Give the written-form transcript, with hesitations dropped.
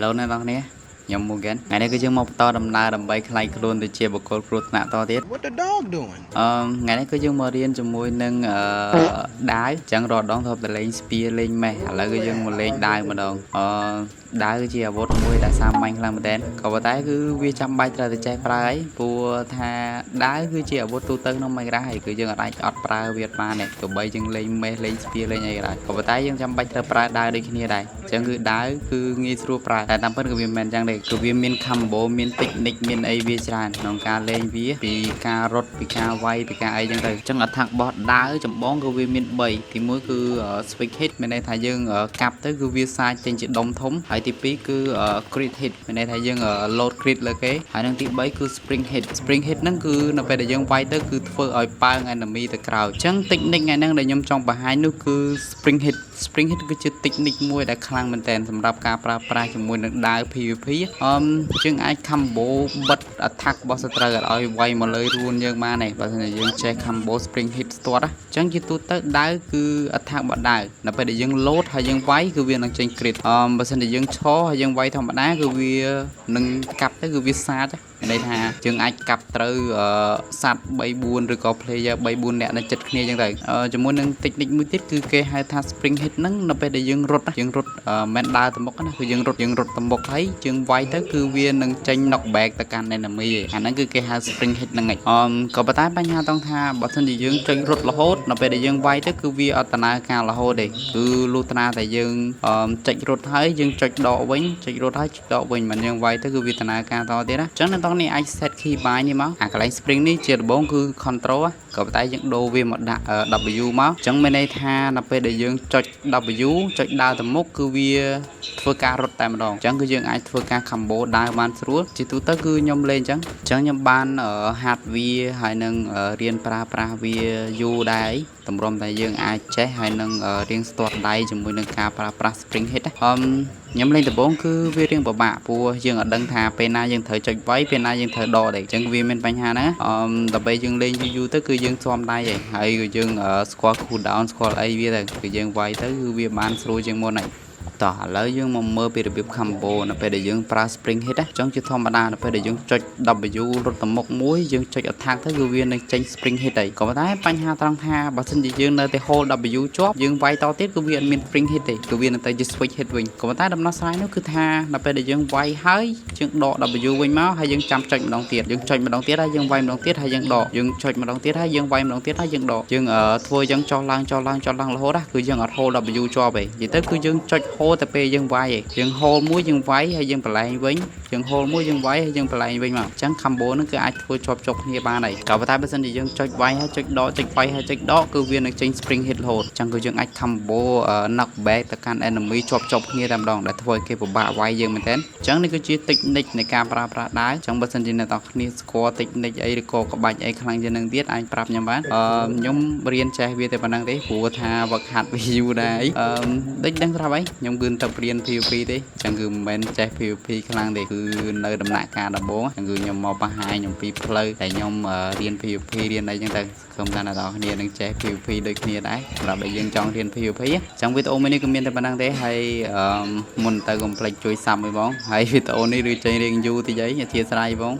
Hello អ្នកនរគ្នាខ្ញុំ Morgan ថ្ងៃនេះគឺយើងមកបន្តដំណើរដើម្បីខ្លាយខ្លួនទៅជាបុគ្គលគ្រោះថ្នាក់តទៀត What the dog doing ថ្ងៃនេះគឺយើងមករៀនជាមួយនឹងដាវចឹងរត់ដងធ្លាប់តែលេងស្ពាលេងមេះឥឡូវគឺយើងមកលេងដាវម្ដងដាវគឺជាអាវុធមួយដែលសាមញ្ញខ្លាំងមែនទែនក៏ប៉ុន្តែគឺវាចាំបាច់ត្រូវតែចេះប្រើហើយព្រោះថាដាវគឺជាអាវុធទូទៅក្នុង Minecraft ហើយគឺយើងអាចអត់ប្រើវាបានទេទោះបីយើងលេងមេះលេងស្ពាលេងអីក៏ដោយក៏ប៉ុន្តែយើងចាំបាច់ត្រូវប្រើដាវដូចគ្នាដែរអញ្ចឹងគឺដាវគឺងាយស្រួលប្រើតែតាមពិតគឺវាមិនមែនអញ្ចឹងទេគឺវាមាន combo មាន technique មានអីវាច្រើនក្នុងការលេងវាពីការរត់ពីការវាយពីការអីចឹងទៅអញ្ចឹង attack boss ដាវចម្បងគឺវាមាន3ទី1គឺ switch hit មានន័យថាយើងកាប់ទៅគឺវាសាចចេញជាដុំធំហើយទី2គឺ crit hit មានន័យថាយើង load crit លើគេហើយនឹងទី3គឺ spring hit ហ្នឹងគឺនៅពេលដែលយើងវាយទៅគឺធ្វើឲ្យប៉ើង enemy ទៅក្រោយអញ្ចឹង technique ថ្ងៃហ្នឹងដែលខ្ញុំចង់បង្ហាញនោះគឺ spring hit គឺជា technique មួយដែលខ្លាំងមែនទែនសម្រាប់ការប្រើប្រាស់ជាមួយនឹងដាវ PVP យើងអាច combo បិទ attack របស់សត្រូវឲ្យវាយមកលើរួនយើងបានទេបើមិនយើងចេះ combo spring hit ស្ទាត់អញ្ចឹងជាទូទៅដាវគឺ attack របស់ដាវនៅពេលដែលយើង load ហើយយើងវាយគឺវានឹងចេញ crit បើមិនតែយើងឈរហើយយើងវាយធម្មតាគឺវានឹងកាប់ទៅគឺវាសាចន័យថាយើងអាចកាប់ត្រូវសัตว์ 3-4 ឬក៏ player 3-4 នាក់នៅចិត្តគ្នាចឹងទៅជាមួយនឹង technique មួយទៀតគឺគេហៅថា spring hit ហ្នឹងនៅពេលដែលយើងរត់មិនដើរទៅមុខណាគឺយើងរត់ទៅមុខហើយយើងវាយទៅគឺវានឹងចេញ knock back ទៅកាន់ enemy អាហ្នឹងគឺគេហៅ spring hit ហ្នឹងឯងក៏ប៉ុន្តែបញ្ហាต้องថាបើមិនជាយើងចេញរត់រហូតនៅពេលដែលយើងវាយទៅគឺវាអត់ដំណើរការរហូតទេគឺលុះត្រាតែយើងចេញរត់ហើយយើងចុចដកវិញចេញរត់ហើយចុចដកវិញមិនយើងវាយទៅគឺវាដំណើរការតទៀតណាអញ្ចឹងនៅនេះអាច set key bind នេះមកអាកន្លែង spring នេះជាដំបូងគឺ control ក៏ប៉ុន្តែយើងដូរវាមកដាក់ W មកអញ្ចឹងមានន័យថានៅពេលដែលយើងចុច W ចុចដើរទៅមុខគឺវាធ្វើការរត់តែម្ដងអញ្ចឹងគឺយើងអាចធ្វើការ combo ដើរបានស្រួលជាទូទៅគឺខ្ញុំលេងអញ្ចឹងខ្ញុំបានហាត់វាហើយនឹងរៀនប្រើប្រាស់វាយូរដែរតម្រុំតែយើងអាចចេះហើយនឹងរៀងស្ទាត់ដៃជាមួយនឹងការប្រើប្រាស់ spring hit ខ្ញុំលេងដំបូងគឺវារៀងពិបាកព្រោះយើងអត់ដឹងថាពេលណាយើងត្រូវចុចវាយពេលណាយើងត្រូវដកទេអញ្ចឹងវាមានបញ្ហាហ្នឹងដើម្បីយើងលេងយូរទៅគឺយើងស៊ាំដៃហើយគឺយើងស្គាល់ cool down ស្គាល់អីវាទៅគឺយើងវាយទៅគឺវាបានស្រួលជាងមុនហើយតោះឥឡូវយើងមកមើលពីរបៀប combo នៅពេលដែលយើងប្រើ spring hit អញ្ចឹងជាធម្មតានៅពេលដែលយើងចុច W រត់ទៅមុខមួយយើងចុច attack ទៅគឺវានឹងចេញ spring hit ហើយក៏ប៉ុន្តែបញ្ហាត្រង់ថាបើមិនជាយើងនៅតែ hold W ជាប់យើងវាយតទៀតគឺវាអត់មាន spring hit ទេគឺវានៅតែជា switch hit វិញក៏ប៉ុន្តែដំណោះស្រាយនោះគឺថានៅពេលដែលយើងវាយហើយយើងដក W វិញមកហើយយើងចាំចុចម្ដងទៀតយើងចុចម្ដងទៀតហើយយើងវាយម្ដងទៀតហើយយើងដកយើងចុចម្ដងទៀតហើយយើងវាយម្ដងទៀតហើយយើងដកយើងធ្វើអញ្ចឹងចុះឡើងរហូតគឺយើងអត់ hold W ជាប់ទេនិយាយទៅគឺយើងចុច hold តែពេលយើងវាយយើង hold មួយយើងវាយហើយយើងបន្លែងវិញយើង hold មួយយើងវាយហើយយើងបន្លែងវិញមកអញ្ចឹង combo ហ្នឹងគឺអាចធ្វើជាប់គ្នាបានហើយក៏ប៉ុន្តែបើសិនជាយើងចុចវាយហើយចុចដកចុចវាយហើយចុចដកគឺវានឹងចេញ spring hit រហូតអញ្ចឹងគឺយើងអាច combo knock back ទៅកាន់ enemy ជាប់គ្នាតែម្ដងដែលធ្វើឲ្យគេពិបាកវាយយើងមែនទែនអញ្ចឹងនេះគឺជា technique នៃការប្រើប្រាស់ដាវអញ្ចឹងបើសិនជាអ្នកនរគ្នាស្គាល់ technique អីឬក៏ក្បាច់អីខ្លាំងជាងនឹងទៀតអាចប្រាប់ខ្ញុំបានខ្ញុំរៀនចេះវាតែប៉ុណ្្នឹងទេព្រោះថាវឹកហាត់វាយូរដែរដូចដឹងស្រាប់ហើយខ្ញុំគឺទៅរៀន PVP ទេអញ្ចឹងគឺមិនមែនចេះ PVP ខ្លាំងទេគឺនៅដំណាក់កាលដំបូងអញ្ចឹងគឺខ្ញុំមកបង្ហាញខ្ញុំពីផ្លូវតែខ្ញុំរៀន PVP រៀនអីចឹងទៅខ្ញុំថាអ្នកនរគ្នានឹងចេះ PVP ដូចគ្នាដែរសម្រាប់តែយើងចង់រៀន PVP អញ្ចឹងវីដេអូមួយនេះគឺមានតែប៉ុណ្្នឹងទេហើយមុនទៅកុំភ្លេចជួយ sub មួយបងហើយវីដេអូនេះឬចេញរៀងយូរតិចអីអធិស្ឋានបង